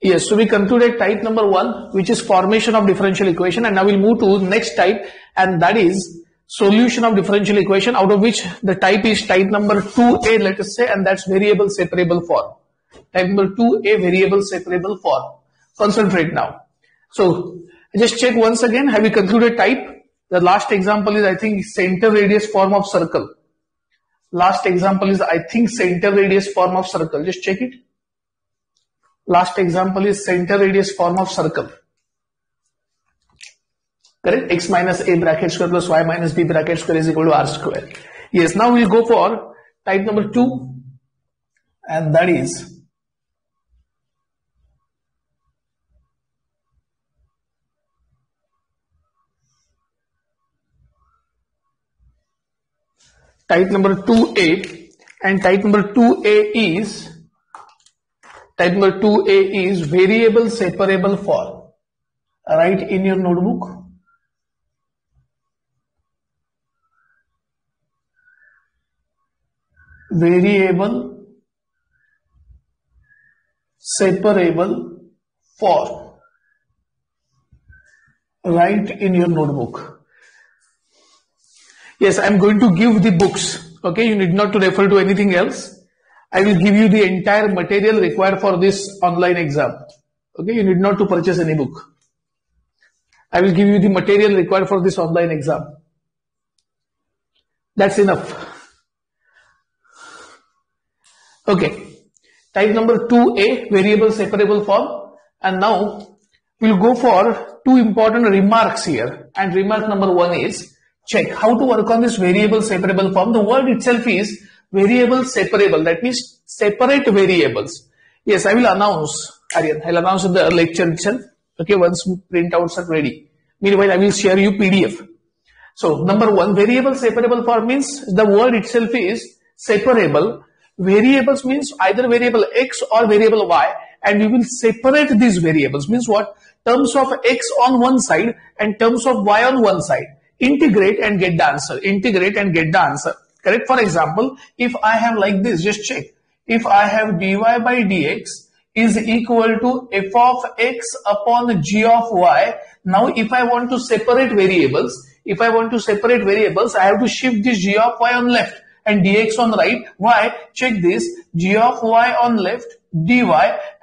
Yes, so we concluded type number 1, which is formation of differential equation, and now we'll move to next type, and that is solution of differential equation, out of which the type is type number 2a, let us say, and that's variable separable form. Type number 2a, variable separable form. Concentrate now. So just check once again, have we concluded type? The last example is, I think, center radius form of circle. Last example is, I think, center radius form of circle. Just check it. Last example is center radius form of circle. Correct? X minus a bracket square plus y minus b bracket square is equal to r square. Yes, now we'll go for type number 2, and that is type number 2a, and type number 2a is variable separable form. Write in your notebook. Variable separable form. Write in your notebook. Yes, I am going to give the books. Okay, you need not to refer to anything else. I will give you the entire material required for this online exam. Okay, you need not to purchase any book. I will give you the material required for this online exam. That's enough. Okay, type number 2a, variable separable form, and now we'll go for two important remarks here. And remark number 1 is, check how to work on this variable separable form. The word itself is variable separable, that means separate variables. Yes, I will announce, Aryan, I'll announce in the lecture itself. Okay, once printouts are ready. Meanwhile, I will share you PDF. So, number 1, variable separable form means the word itself is separable. Variables means either variable x or variable y, and we will separate these variables. Means what? Terms of x on one side and terms of y on one side. Integrate and get the answer. Integrate and get the answer. Correct? For example, if I have like this, just check. If I have dy by dx is equal to f of x upon g of y. Now, if I want to separate variables, I have to shift this g of y on left and dx on right. Why? Check this. G of y on left, dy,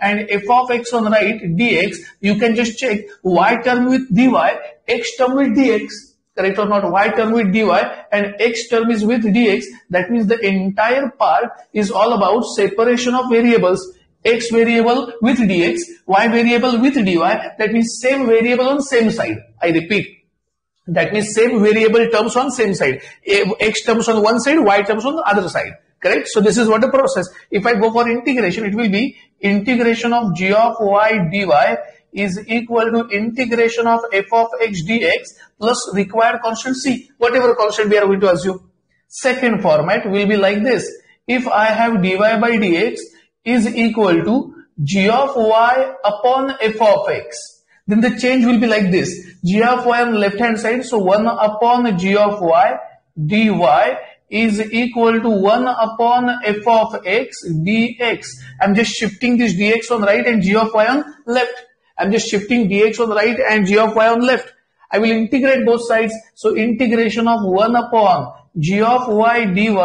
and f of x on right, dx. You can just check y term with dy, x term with dx. Correct or not? Y term with dy and x term is with dx. That means the entire part is all about separation of variables. X variable with dx, y variable with dy. That means same variable on same side. I repeat. That means same variable terms on same side. X terms on one side, y terms on the other side. Correct? So this is what the process. If I go for integration, it will be integration of g of y dy is equal to integration of f of x dx plus required constant c. Whatever constant we are going to assume. Second format will be like this. If I have dy by dx is equal to g of y upon f of x. Then the change will be like this. G of y on left hand side, so 1 upon g of y dy is equal to 1 upon f of x dx. I'm just shifting this dx on right and g of y on left. I'm just shifting dx on right and g of y on left. I will integrate both sides. So integration of 1 upon g of y dy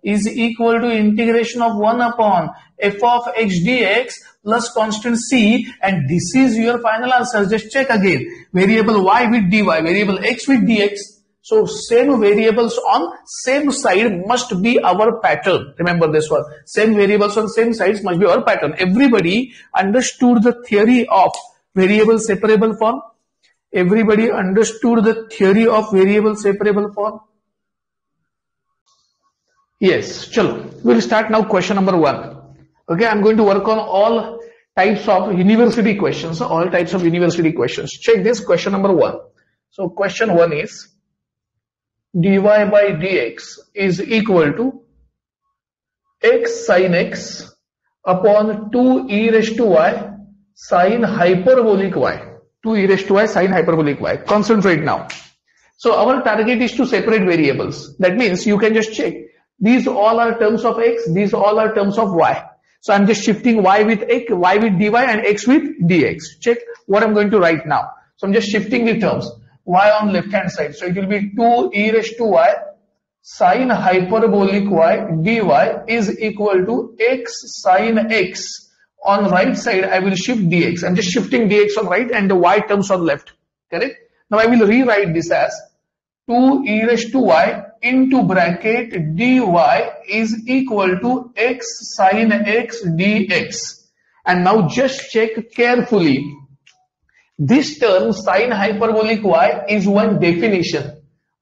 is equal to integration of 1 upon f of x dx plus constant c, and this is your final answer. Just check again. Variable y with dy, variable x with dx. So same variables on same side must be our pattern. Remember this one. Same variables on same sides must be our pattern. Everybody understood the theory of variable separable form? Everybody understood the theory of variable separable form? Yes, chalo. We'll start now question number 1. Okay, I'm going to work on all types of university questions. All types of university questions. Check this, question number 1. So question 1 is dy by dx is equal to x sin x upon 2 e raised to y sin hyperbolic y. 2 e raised to y sin hyperbolic y. Concentrate now. So our target is to separate variables. That means you can just check. These all are terms of x, these all are terms of y. So I'm just shifting y with dy and x with dx. Check what I'm going to write now. So I'm just shifting the terms. Y on left hand side. So it will be 2 e raised to y sin hyperbolic y dy is equal to x sin x. On right side, I will shift dx. I'm just shifting dx on right and the y terms on left. Correct? Now I will rewrite this as 2 e raised to y into bracket dy is equal to x sin x dx. And now just check carefully. This term sin hyperbolic y is one definition.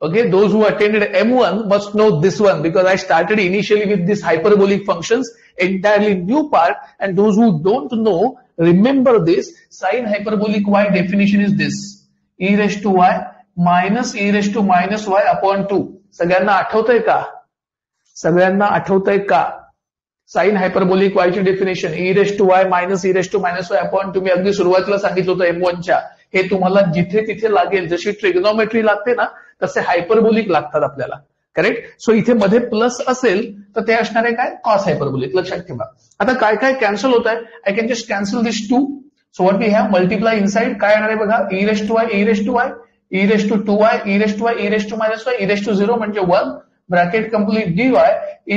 Okay, those who attended M1 must know this one because I started initially with this hyperbolic functions, entirely new part, and those who don't know, remember this, sin hyperbolic y definition is this, e raised to y minus e raised to minus y upon 2. सगळ्यांना आठवतंय का? सगळ्यांना आठवतंय का? Sine hyperbolic y ची definition e raise to y minus e raise to minus y upon तुम्ही अगदी सुरुवातीला सांगितलं होतं M1 च्या. हे तुम्हाला जिथे तिथे लागेल, जशी ट्रिग्नोमेट्री लागते ना तसे हायपरबोलिक लागतात आपल्याला. करेक्ट? सो इथे मध्ये प्लस असेल तर ते असणार आहे काय? Cos hyperbolic. लक्षात ठेवा. आता काय काय कॅन्सल होत आहे? I can just cancel this 2. So what we have multiply inside काय येणार आहे बघा, e raise to y e raise to y e raised to 2y, e raised to y, e raised to minus y, e raised to 0 म्हणजे 1, bracket complete dy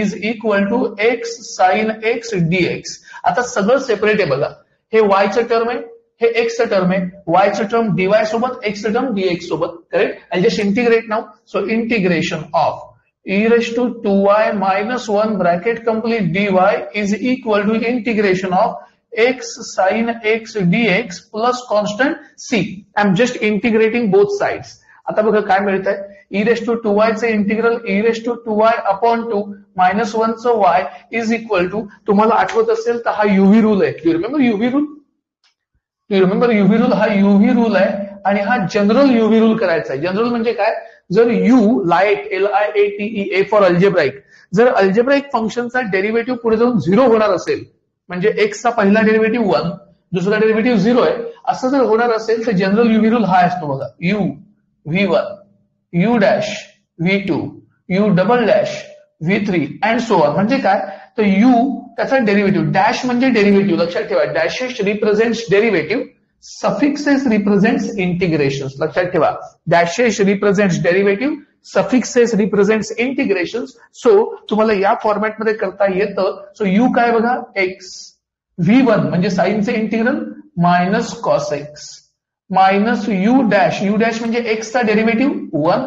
is equal to x sin x dx. आता सगळं separate आहे बघा. हे y चं term आहे, हे x चं टर्म आहे, y चं टर्म dy सोबत, x चं टर्म dx सोबत. Correct? I'll just integrate now. So integration of e raised to 2y minus 1 bracket complete dy is equal to integration of x sin x dx plus constant c. I'm just integrating both sides. आता बघा काय मिळत आहे, e raised to 2y चे integral e raised to 2y upon 2 minus 1 चं y is equal to, तुम्हाला आठवत असेल तर हा UV रूल आहे. You remember UV rule? You remember UV rule? हा UV रूल आहे आणि हा जनरल UV रूल करायचा आहे. जनरल म्हणजे काय, जर u light LIATE for algebraic, जर अल्जेब्राइक फंक्शनचा डेरिव्हेटिव्ह पुढे जाऊन 0 होणार असेल, म्हणजे x चा पहिला डेरिव्हेटिव्ह 1, दुसरा डेरिव्हेटिव्ह 0 आहे, असं जर होणार असेल तर जनरल युव्ही रूल हा असतो बघा, u v1 u dash v2 u double dash v3 and so on. म्हणजे काय, तर u त्याचा डेरिव्हेटिव्ह, डॅश म्हणजे डेरिव्हेटिव्ह, लक्षात ठेवा. Dashes represents derivative, suffixes represents integrations. लक्षात ठेवा, dashes represents derivative, suffixes represents integrations. So तुम्हाला या फॉर्मॅटमध्ये करता येतं. सो u काय बघा, x, v1 म्हणजे साइनचे integral minus cos x, minus u dash म्हणजे x चा डेरिव्हेटिव्ह 1,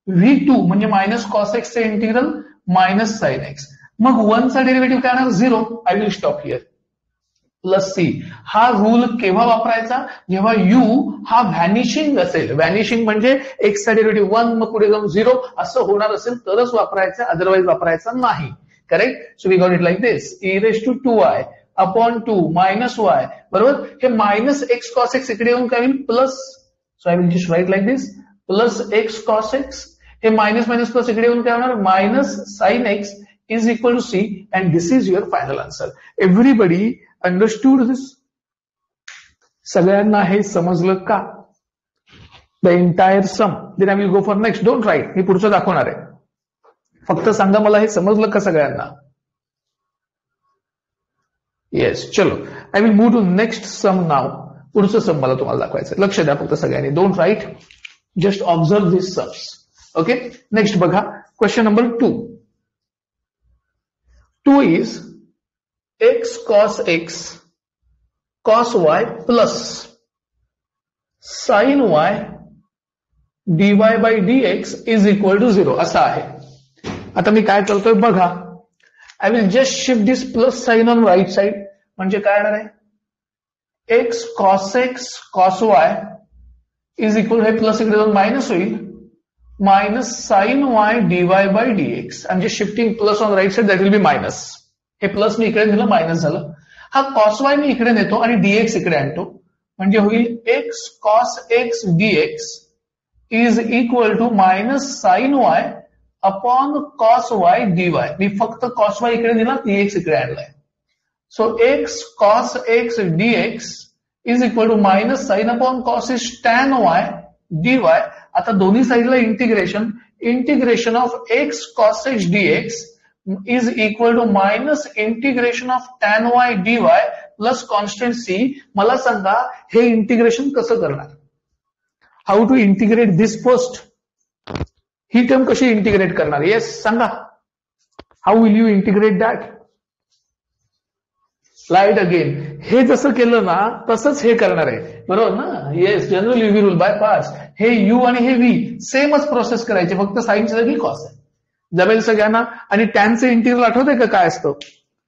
v2 म्हणजे मायनस कॉस एक्सचे इंटिग्रल मायनस साइन एक्स. मग 1 चा डेरिव्हेटिव्ह काय होणार, 0. I will stop here. Plus c. हा रूल केव्हा वापरायचा, जेव्हा u हा व्हॅनिशिंग असेल. व्हॅनिशिंग म्हणजे x चा डेरिव्हेटिव्ह 1 मग पुढे जाऊन 0 असं होणार असेल तरच वापरायचा, अदरवाईज वापरायचा नाही. Correct? So we got it like this, e raise to 2y upon 2 minus y, बरोबर. हे मायनस एक्स कॉस एक्स इकडे येऊन काय होईल, plus. So I will just write like this, plus x cos x. हे minus minus plus इकडे येऊन काय होणार, minus sine x is equal to c. And this is your final answer. Everybody understood this? सगळ्यांना हे समजलं का? The entire sum. Then I will go for next. Don't write, मी पुढचं दाखवणार आहे. फक्त सांगा मला हे समजलं का सगळ्यांना? येस. चलो, I will move to next sum now. पुढचं सम मला तुम्हाला दाखवायचं. लक्ष द्या फक्त सगळ्यांनी. Don't write, just observe this sums. Okay, next बघा. Question number 2. 2 is x cos x cos y plus sin y dy by dx is equal to 0 असा आहे. आता मी काय करतोय बघा, I will just shift this plus sign on right side. म्हणजे काय येणार आहे, x cos x cos y is equal, हे प्लस इकडे जाऊन मायनस होईल, minus sine y dy by dx. I am just shifting plus on right side, that will be minus. हे plus मी इकडे नेलं, मायनस झालं. हा कॉस वाय मी इकडे नेतो आणि डीएक्स इकडे आणतो, म्हणजे होईल x cos x dx is equal to minus sine y upon cos y dy. मी फक्त कॉस वाय इकडे नेला, डीएक्स इकडे आणलाय. So x cos x dx is equal to minus sine upon cos is tan y dy. आता दोन्ही साईडला integration, integration of x cos x dx is equal to minus integration of tan y d y plus constant c. मला सांगा हे integration कसं करणार? How to integrate this first? ही term कशी इंटिग्रेट करणार? येस सांगा. How will you integrate that? Light again. हे जसं केलं ना तसंच हे करणार आहे, बरोबर ना? Yes, general UV rule by parts. हे यू आणि हे व्ही सेमच प्रोसेस करायचे, फक्त साईनची जागी कॉस आहे. जमेल सगळ्यांना? आणि टॅनचं इंटिग्रल आठवतंय का काय असतं?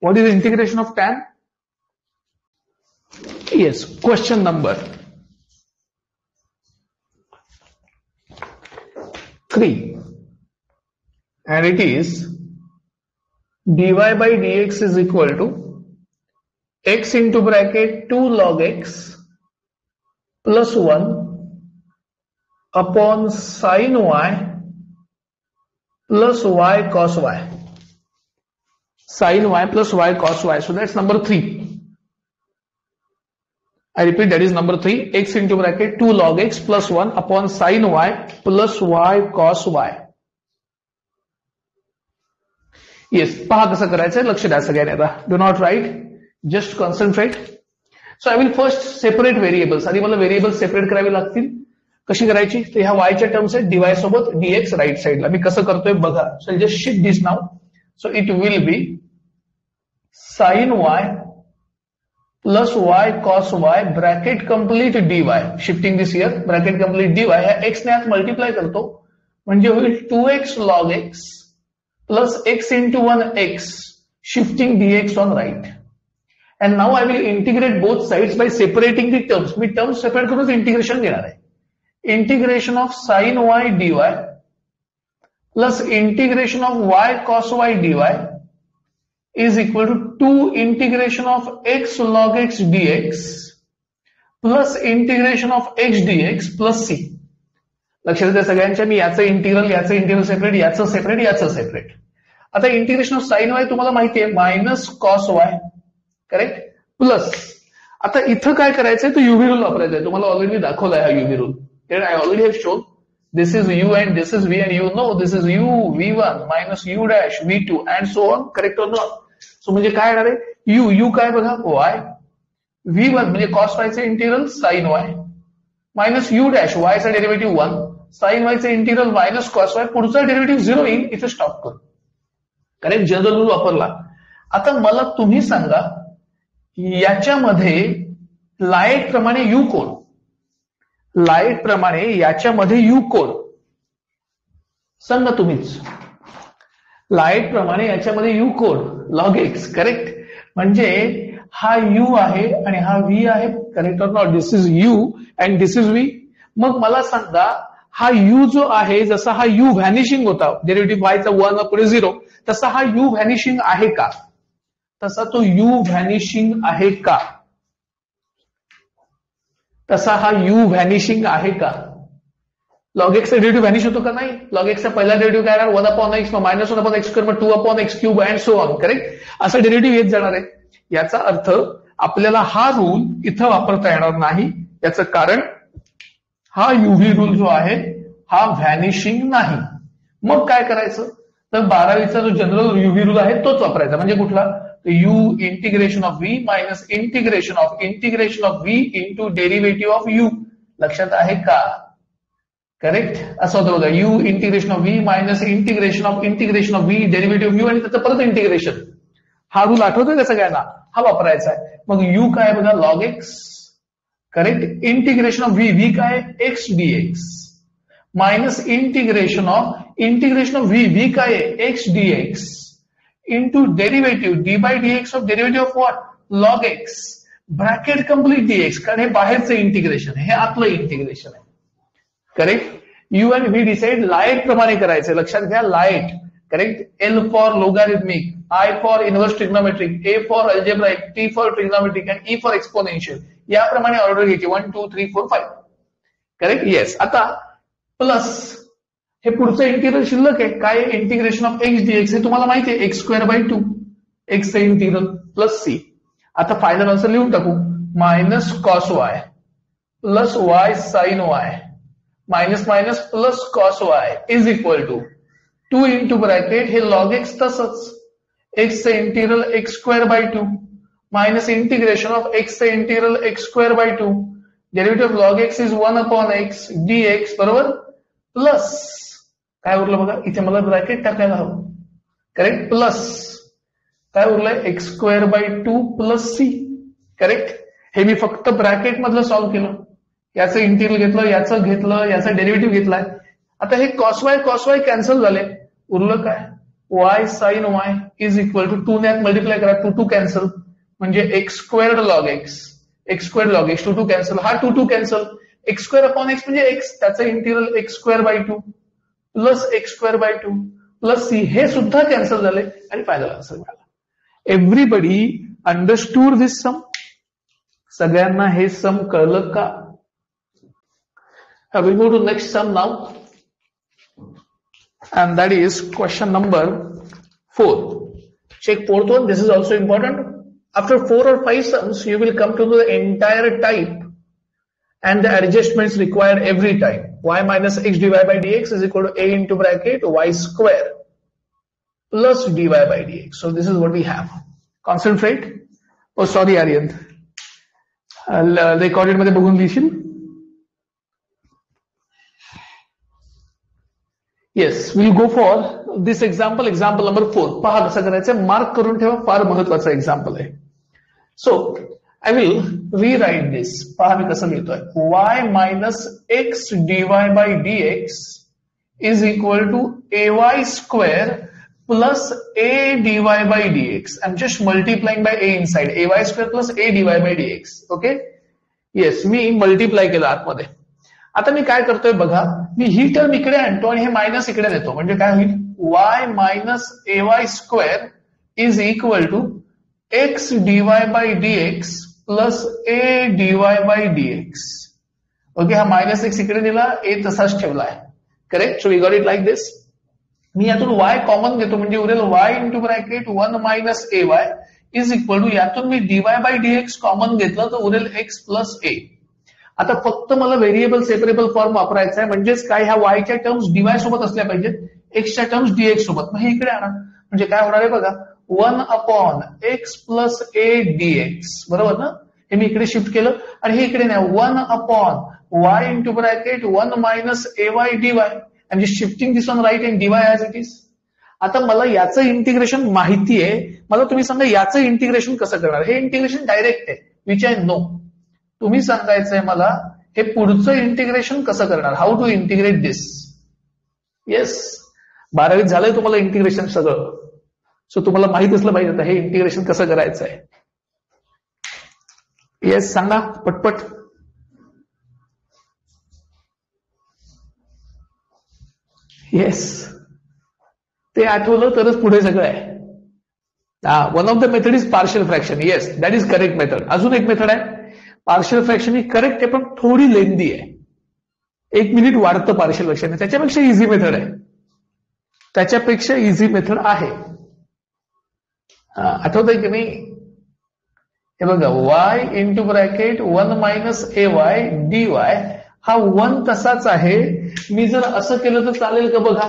What is integration of tan? Yes, question number 3 and it is dy by dx is equal to x into bracket 2 log x plus 1 upon sin y plus y cos y. Sin y plus y cos y. So that's number 3. I repeat, that is number 3. X into bracket 2 log x plus 1 upon sin y plus y cos y. Yes, पहा कसं करायचंय, लक्ष द्या सगळ्यांनी आता. Do not write, just concentrate. So I will first separate variables. आधी मला variables separate करावे लागतील. कशी करायची? तर ह्या वायच्या टर्म्स आहेत डीवाय सोबत डीएक्स राईट साईडला. मी कसं करतोय बघा. So just shift this now. So it will be sin y plus y cos y bracket complete dy. Shifting this here, bracket complete dy. ह्या x ने आत मल्टिप्लाय करतो म्हणजे होईल 2x log x plus x into 1x shifting dx on right. And now I will integrate both sides by separating the terms. Me terms separate करूनच integration घेणार आहे. Integration of sin y dy plus integration of y cos y dy is equal to 2 integration of x log x dx plus integration of x dx plus c. लक्षात द्या सगळ्यांच्या. मी याचं integral separate, याचं separate, याचं separate. आता integration of sine Y तुम्हाला माहिती आहे, minus cos Y, correct, plus. आता इथं काय करायचंय, तो युव्ही रूल वापरायचा आहे. तुम्हाला ऑलरेडी दाखवलाय हा UV rule. I already have shown. This is u and this is v, and you know this is u v1 minus u dash v2 and so on, correct or not? So म्हणजे काय येणार आहे? u काय बघा, y, v1 म्हणजे cos y चे integral sin y minus u dash, y चा derivative 1, sin y चे इंटिग्रल मायनस cos y, पुढचा डेरिव्हेटिव्ह 0 येईल. इथे स्टॉप करू. करेक्ट, जनरल रूल वापरला. आता मला तुम्ही सांगा याच्यामध्ये लाईट प्रमाणे u कोण? लाईट प्रमाणे याच्यामध्ये यू कोण? सांगा तुम्हीच. लाईट प्रमाणे याच्यामध्ये यू कोण? Log x, correct. म्हणजे हा यू आहे आणि हा व्ही आहे, करेक्ट और not? This is you and this is V. मग मला सांगा हा यू जो आहे, जसा हा यू व्हॅनिशिंग होता, डेरिव्हेटिव्ह वायचा 1 पुढे 0, तसा हा यू व्हॅनिशिंग आहे का? तसा तो यू व्हॅनिशिंग आहे का? तसा हा यू व्हॅनिशिंग आहे का? लॉग एक्सचा डेरिव्हेटिव्ह व्हॅनिश होतो का? नाही. लॉग एक्सचा पहिला डेरिव्हेटिव्ह काय येणार? 1 अपॉन एक्स, मग मायनस 1 अपॉन एक्स स्क्वेअर, मग 2 upon x cube and so on, correct. असा डेरिव्हेटिव्ह येत जाणार आहे. याचा अर्थ आपल्याला हा रूल इथं वापरता येणार नाही. याचं कारण हा युव्ही रूल जो आहे हा व्हॅनिशिंग नाही. मग काय करायचं? तर 12वीचा जो जनरल युव्ही रूल आहे तोच वापरायचा. म्हणजे कुठला? u integration of v minus integration of v into derivative of u. लक्षात आहे का? करेक्ट. असं होतं बघा, u integration of v minus integration of v derivative of u आणि त्याचं परत इंटिग्रेशन. हा रूल आठवतोय का सगळ्यांना? हा वापरायचा आहे. मग u काय बघा, log x, correct. Integration of v काय? X dx minus integration of v काय? X dx into derivative d by dx of derivative of what? log x bracket complete dx. कारण हे बाहेरचं इंटिग्रेशन आहे, हे आतलं इंटिग्रेशन आहे, correct. U and v decide light प्रमाणे करायचं. लक्षात घ्या, light, correct. L for logarithmic, I for inverse trigonometric, A for algebraic, T for trigonometric and E for exponential. याप्रमाणे ऑर्डर घ्यायची 1 2 3 4 5, करेक्ट. येस. आता प्लस हे पुढचं इंटिग्रल शिल्लक आहे. काय? Integration of x dx. हे तुम्हाला माहिती आहे, एक्स स्क्वेअर बाय 2, एक्सचं इंटिग्रल प्लस सी. आता फायनल आन्सर लिहून टाकू. Minus cos y plus y sine y minus plus cos y is equal to 2 into bracket हे लॉग एक्स तसंच x चा integral x square by 2 minus integration of x चा integral x square by 2 derivative log x is 1 upon x dx बरोबर plus काय उरलं बघा, इथे मला ब्रॅकेट टाकायला हवं, करेक्ट, प्लस काय उरलंय x square by 2 plus c, correct. हे मी फक्त ब्रॅकेट मधलं सॉल्व्ह केलं, याचं इंटिग्रल घेतलं, याचं घेतलं, याचा डेरिव्हेटिव्ह घेतलाय. आता हे कॉस वाय कॅन्सल झाले, उरलं काय y sine y is equal to 2 ने मल्टिप्लाय करा, 2 कॅन्सल म्हणजे x squared log x square log x 2 cancel, हा 2 cancel, x square upon x म्हणजे x, त्याचं integral x square by 2 plus x square by 2 plus c, हे सुद्धा cancel झाले आणि फायनल आन्सर मिळाला. Everybody understood this sum? सगळ्यांना हे सम कळलं का? I will go to next sum now, and that is question number 4. Check fourth one. This is also important. After 4 or 5 sums, you will come to the entire type and the adjustments required every time. Y minus x dy by dx is equal to a into bracket y square plus dy by dx. So this is what we have. Concentrate. Oh, sorry, Aryan. Recorded मध्ये बघून लिहिशील. Yes, we'll go for this example number 4. पहा कसं करायचं, mark करून ठेवा, फार महत्वाचा example आहे. So, I will rewrite this. पहा मी कसं लिहितोय. y minus x dy by dx is equal to ay square plus a dy by dx. I'm just multiplying by a inside. ay square plus a dy by dx. Okay? Yes, me multiply केलं आतमध्ये. आता मी काय करतोय बघा, मी ही term इकडे आणतो आणि हे मायनस इकडे देतो, म्हणजे काय होईल, y minus ay square is equal to x dy by dx plus a dy by dx. Okay, हा मायनस एक्स इकडे दिला, a तसाच ठेवलाय, correct. So we got it like this. मी यातून y कॉमन घेतो, म्हणजे उरेल y into bracket 1 minus ay is equal to, यातून मी dy बाय dx कॉमन घेतलं तर उरेल x प्लस a. आता फक्त मला व्हेरिएबल सेपरेबल फॉर्म वापरायचा आहे, म्हणजेच काय, ह्या y च्या टर्म्स dy सोबत असल्या पाहिजेत, x च्या टर्म्स dx सोबत. मग हे इकडे आणा, म्हणजे काय होणार आहे बघा, 1 upon x plus a dx, बरोबर ना. हे मी इकडे शिफ्ट केलं आणि हे इकडे नाही, 1 upon y into bracket 1 minus ay dy. I am just shifting this on right and dy as it is. आता मला याचं इंटिग्रेशन माहिती आहे, मला तुम्ही सांगा याचं इंटिग्रेशन कसं करणार. हे इंटिग्रेशन डायरेक्ट आहे, विच आय नो. तुम्ही सांगायचंय मला हे पुढचं इंटिग्रेशन कसं करणार, how to integrate this. Yes, 12वीत झालंय तुम्हाला इंटिग्रेशन सगळं, सो तुम्हाला माहित असलं पाहिजे आता हे इंटिग्रेशन कसं करायचं आहे. येस, सांगा पटपट. येस, ते आठवलं तरच पुढे सगळं आहे. One of the method is partial fraction. Yes, that is correct method. अजून एक मेथड आहे पार्शियल फ्रॅक्शन, ही करेक्ट आहे पण थोडी लेंदी आहे, 1 मिनिट वाढतं पार्शियल फ्रॅक्शन. त्याच्यापेक्षा इझी मेथड आहे, त्याच्यापेक्षा इझी मेथड आहे. आठवतंय की नाही, हे बघा, y into bracket 1 minus ay dy, हा 1 तसाच आहे. मी जर असं केलं तर चालेल का बघा,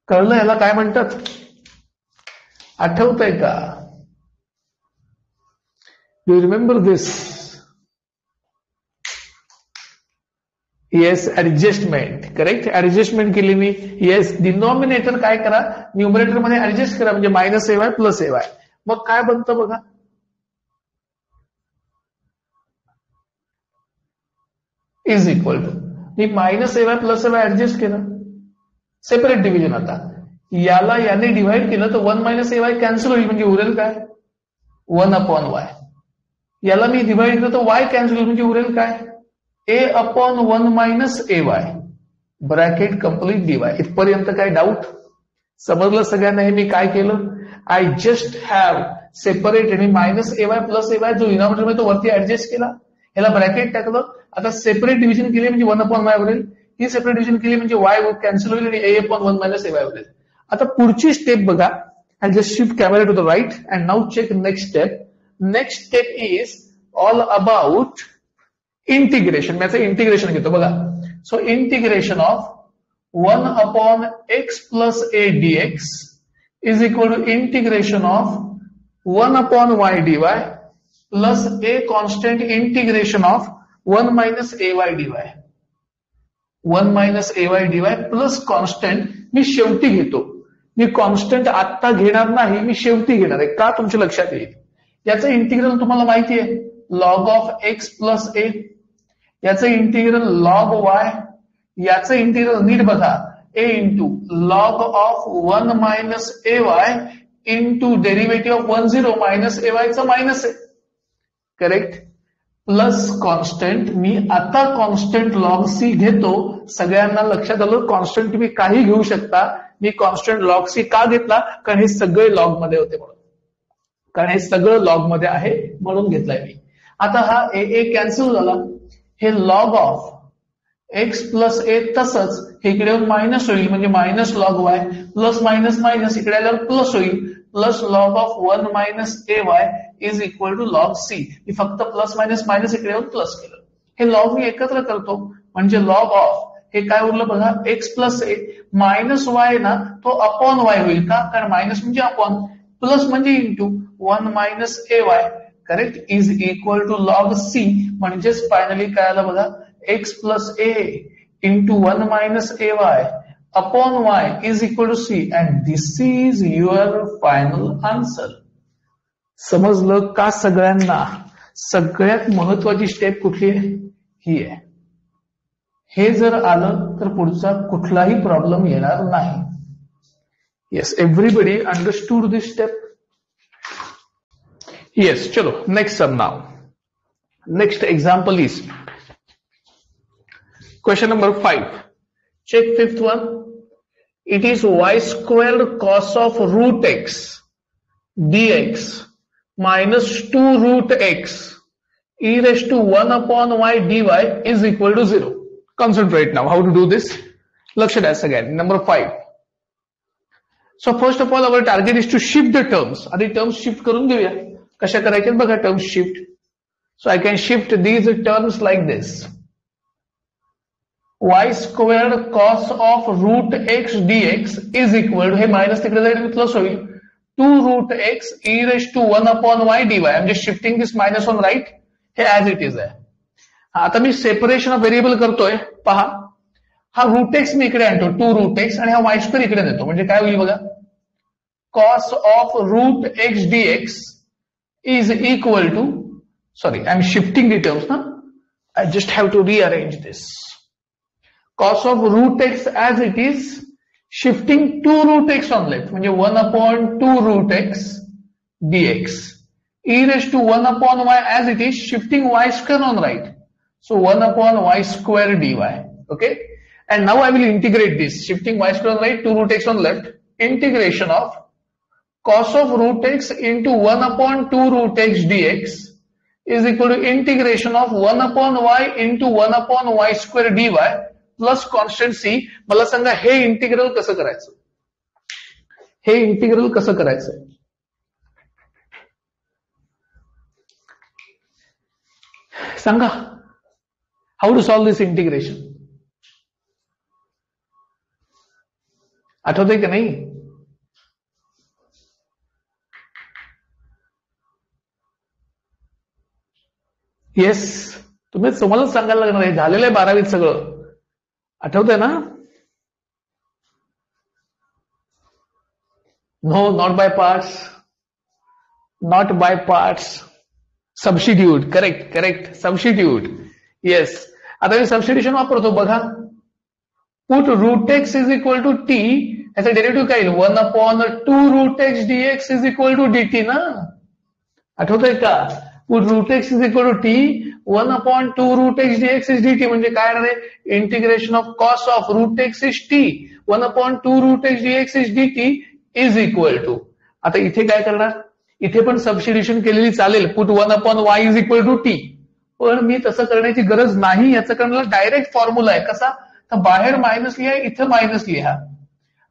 कळलं याला काय म्हणतात, आठवतंय का? Do you remember this? Yes, adjustment. Correct? Adjustment केली मी. Yes, डिनॉमिनेटर काय करा, न्यूमरेटर मध्ये ऍडजस्ट करा, म्हणजे मायनस ay प्लस ay. मग काय बनतं बघा, इज इक्वल टू, मी minus ay plus ay adjust केलं, सेपरेट डिव्हिजन. आता याला याने डिव्हाइड केलं तर 1 मायनस ay कॅन्सल होईल, म्हणजे उरेल काय, 1 अपॉन y. याला मी डिव्हाइड केलं तर y कॅन्सल होईल, म्हणजे उरेल काय, a upon 1 minus ay bracket complete dy. इथपर्यंत काय डाऊट, समजलं सगळ्यांना? हे मी काय केलं, आय जस्ट हॅव सेपरेट, आणि मायनस ay प्लस ay जो डिनॉमिनेटर मध्ये तो वरती ऍडजस्ट केला, याला ब्रॅकेट टाकलं. आता सेपरेट डिव्हिजन केली म्हणजे 1 अपॉन y उरेल, ही सेपरेट डिव्हिजन केली म्हणजे y कॅन्सल होईल आणि a अपॉन 1 मायनस ay उरेल. आता पुढची स्टेप बघा, I just shift camera to the right and now check next step. Next step is all about integration. मी याचं इंटिग्रेशन घेतो बघा. So integration of 1 upon x plus a dx is equal to integration of 1 upon y dy plus a constant integration of 1 minus ay dy. 1 minus ay dy plus constant मी शेवटी घेतो. मी constant आत्ता घेणार नाही, मी शेवटी घेणार आहे. का तुमच्या लक्षात येईल. याचं इंटिग्रल तुम्हाला माहिती आहे, log of x plus a. याचं इंटिग्रल लॉग वाय. याचं इंटिग्रल नीट बघा, a into log of 1 minus a y into derivative of 1 0 minus a वायचं मायनस आहे. करेक्ट. प्लस कॉन्स्टंट, मी आता कॉन्स्टंट लॉग सी घेतो. सगळ्यांना लक्षात आलं, कॉन्स्टंट तुम्ही काही घेऊ शकता. मी कॉन्स्टंट लॉग सी का घेतला, कारण हे सगळे लॉग मध्ये होते म्हणून. कारण हे सगळं लॉग मध्ये आहे म्हणून घेतलंय मी. आता हा ए कॅन्सल झाला. हे log of x plus a तसंच हे इकडे येऊन मायनस होईल, म्हणजे minus log y plus minus minus इकडे आल्यावर प्लस होईल. Plus log of 1 minus a y is equal to log c. मी फक्त प्लस मायनस मायनस इकडे येऊन प्लस केलं. हे लॉग मी एकत्र करतो म्हणजे लॉग ऑफ हे काय उरलं बघा, x plus a minus y ना तो अपॉन वाय होईल. का, कारण मायनस म्हणजे अपॉन, प्लस म्हणजे into 1 minus a y. Correct. Is equal to log c. म्हणजेच फायनली काय आलं बघा, x plus a into 1 minus a y upon y is equal to c. And this is your final answer. समजलं का सगळ्यांना? सगळ्यात महत्वाची स्टेप कुठली आहे, ही आहे. हे जर आलं तर पुढचा कुठलाही प्रॉब्लेम येणार नाही. Yes, everybody understood this step. Yes, chalo, next sum now. Next example is question number 5. Check fifth one. It is y squared cos of root x dx minus 2 root x e raised to 1 upon y dy is equal to 0. Concentrate now how to do this. Laksha द्या again. Number 5. So first of all our target is to shift the terms. आधी terms shift करून घेऊया. कशा करायचे बघा, term shift. So I can shift these terms like this. Y squared cos of root x dx is equal to, हे minus तिकडे जाईल plus होईल, 2 root x e raise to 1 upon y d y. म्हणजे shifting this minus on right, हे as it is आहे. आता मी separation of variable करतोय. पहा, हा रूट एक्स मी इकडे आणतो 2 रूट एक्स आणि हा वाय स्क्वेअर इकडे देतो. म्हणजे काय होईल बघा, cos of root x dx is equal to, sorry, I'm shifting the terms now. I just have to rearrange this. Cos of root x as it is, shifting 2 root x on left, म्हणजे 1 upon 2 root x dx. E raised to 1 upon y as it is, shifting y square on right. So 1 upon y square dy. Okay. And now I will integrate this, shifting y square on right, 2 root x on left, integration of cos of root x into 1 upon 2 root x dx is equal to integration of 1 upon y into 1 upon y square dy plus constant c. मला सांगा हे integral कसं करायचं, हे integral कसं करायचं. सांगा, how to solve this integration. आठवतंय का नाही? येस, तुम्हाला सांगायला लागणार आहे. झालेलं आहे 12वीत सगळं. आठवतंय ना? No, not by parts, not by parts. Substitute. Correct correct, substitute. Yes, आता मी सबस्टिट्यूशन वापरतो बघा. Put root x is equal to t, याचा डेरिव्हेटिव्ह काय येईल, 1 upon 2 root x dx is equal to dt ना. आठवतंय का? Put root x is equal to t, 1 upon 2 root x dx is dt. म्हणजे काय आहे, integration of cos of root x is t, 1 upon 2 root x dx is dt is equal to. आता इथे काय करणार, इथे पण सबस्टिट्यूशन केलेली चालेल. Put 1 upon y is equal to t. पण मी तसं करण्याची गरज नाही. याचं करण्याला डायरेक्ट फॉर्म्युला आहे. कसा, तर बाहेर मायनस लिहा, इथं मायनस लिहा.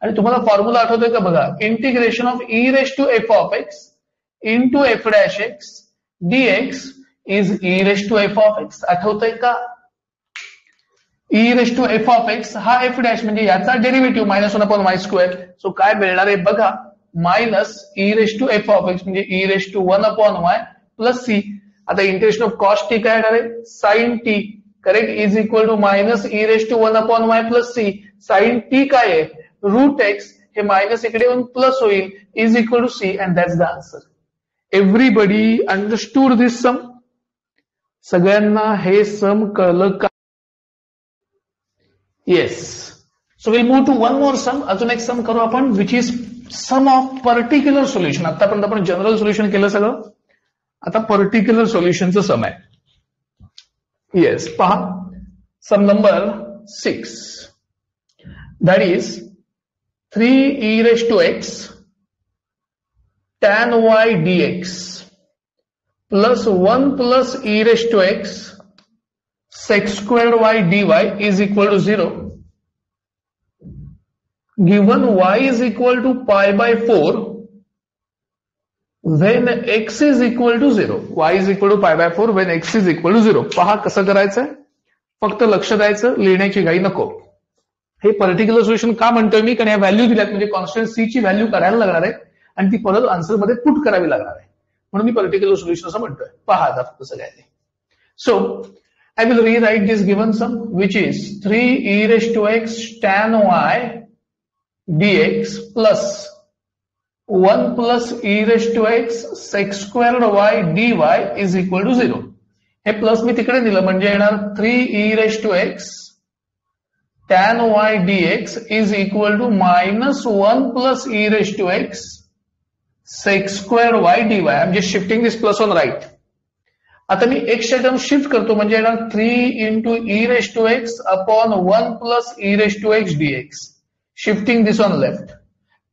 आणि तुम्हाला फॉर्म्युला आठवतोय का बघा, integration of e raised to f of x into f dash x dx is e raised to f of x. आठवतंय का? E raise to f of x हा एफ डॅश म्हणजे याचा डेरिव्हेटिव्ह -1/y². सो काय मिळणार आहे बघा, minus e raise to f of x म्हणजे e raise to 1/y plus c. आता इंटिग्रेशन ऑफ कॉस टी काय येणार आहे, sine t, correct, is equal to minus e raise to 1/y plus c. Sine t काय आहे, route x, हे minus इकडे येऊन प्लस होईल, is equal to c, and that's the answer. Everybody understood this sum? सगळ्यांना हे sum कळलं का? Yes. So will move to one more sum. अजून एक सम करू आपण, which is sum of particular solution. आतापर्यंत आपण जनरल सोल्युशन केलं सगळं, आता पर्टिक्युलर सोल्युशनचं सम आहे. येस, पहा sum number 6. That is 3e raised to x tan y dx plus 1 plus e raised to x sec squared y dy is equal to 0. Given y is equal to pi by 4 when x is equal to 0. y is equal to pi by 4 when x is equal to 0. पहा कसं करायचंय, फक्त लक्ष द्यायचं, लिहिण्याची घाई नको. हे पर्टिक्युलर सोल्युशन का म्हणतोय मी, कारण या व्हॅल्यू दिल्यात म्हणजे कॉन्स्टंट सी ची व्हॅल्यू करायला लागणार आहे आणि ती परत आन्सर मध्ये पुट करावी लागणार आहे, म्हणून मी पर्टिक्युलर सोल्युशन असं म्हणतोय. पहा आता कसं काय ते. So I will rewrite this given sum which is 3e raised to x tan y dx plus 1 plus e raised to x sec squared y dy is equal to 0. हे plus मी तिकडे दिलं म्हणजे येणार 3e raised to x tan y dx is equal to minus 1 plus e raised to x sec square y dy. I'm just shifting this plus on right. आता मी x च्या term shift करतो म्हणजे येणार 3 into e raised to x upon 1 plus e raised to x dx. Shifting this on left.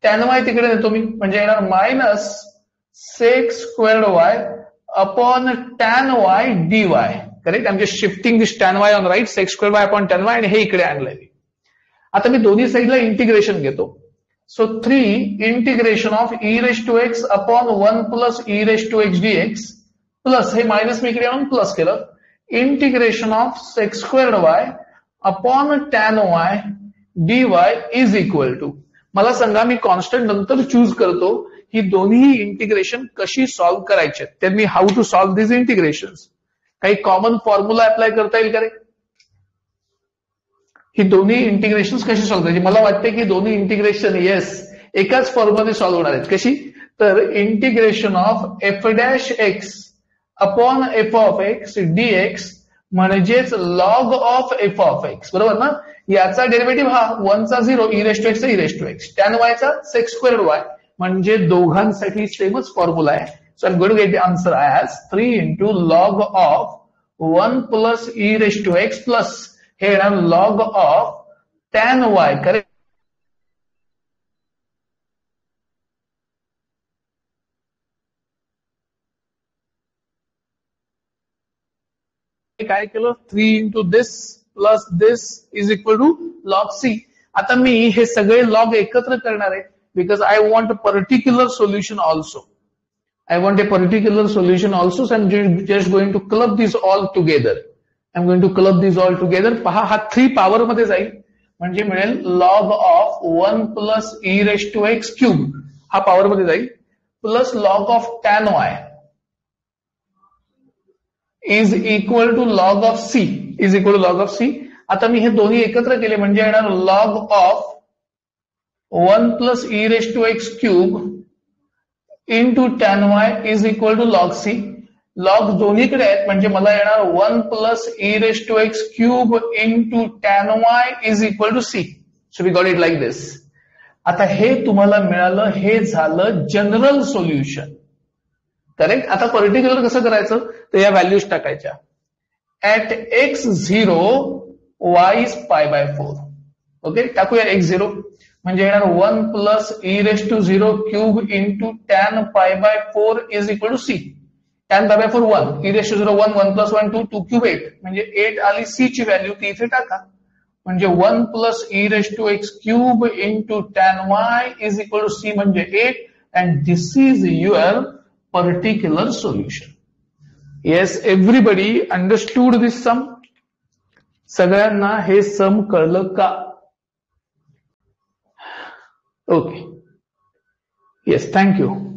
tan y तिकडे देतो मी म्हणजे येणार minus sec squared y upon tan y dy. Correct. I'm just shifting this tan y on right, sec squared y upon tan y, आणि हे इकडे आणलंय. आता मी दोन्ही साईडला इंटिग्रेशन घेतो. So 3 integration of e raised to x upon 1 plus e raised to x dx plus हे minus मी इकडे आणून प्लस केलं, integration of sec squared y upon tan y dy is equal to. मला सांगा, मी कॉन्स्टंट नंतर choose करतो ही दोन्ही इंटिग्रेशन कशी सॉल्व्ह करायचे. तर मी how to solve this integration, काही कॉमन फॉर्म्युला अप्लाय करता येईल का रे? ही दोन्ही इंटिग्रेशन कशी सॉल्व्ह करायची? मला वाटते की दोन्ही इंटिग्रेशन येस एकाच फॉर्ममध्ये सॉल्व्ह होणार आहेत. कशी? तर integration of f dash x upon f of x dx म्हणजेच log of f of x, बरोबर ना? याचा डेरिव्हेटिव्ह हा 1 चा 0 e raise to x e raise to x, tan y चा सेक स्क्वेअर्ड वाय, म्हणजे दोघांसाठी सेमच फॉर्म्युला आहे. So I am going to get the answer as 3 into log of 1 plus e raised to x plus हे येणार log of tan y. Correct. काय केलं, 3 into this plus this is equal to log c. आता मी हे सगळे log एकत्र करणार आहे because I want a particular solution also. I want a particular solution also, so I'm just going to club these all together. I'm going to club these all together. पहा हा 3 power मध्ये जाईल म्हणजे मिळेल log of 1 plus e raised to x cube हा power मध्ये जाईल plus log of tan y is equal to log of c is equal to log of c. आता मी हे दोन्ही एकत्र केले म्हणजे येणार log of 1 plus e raised to x cube into tan y is equal to log c. log दोन्हीकडे आहेत म्हणजे मला येणार 1 plus e raised to x cube into tan y is equal to c. So we got it like this. आता हे तुम्हाला मिळालं, हे झालं जनरल सोल्युशन. करेक्ट. आता पर्टिक्युलर कसं करायचं, तर या व्हॅल्यूज टाकायच्या. At x0 y is pi by 4. Okay, टाकूया x0 म्हणजे येणार 1 plus e raised to 0 cube into tan pi by 4 is equal to c. tan pi by 4 1, e raised to 0 1, 1 plus 1 2, 2 cube 8 म्हणजे 8 आली. c ची value ती इथे टाका म्हणजे 1 plus e raised to x cube into tan y is equal to c म्हणजे 8, and this is your particular solution. Yes, everybody understood this sum? सगळ्यांना हे सम कळलं का? Okay, yes, thank you.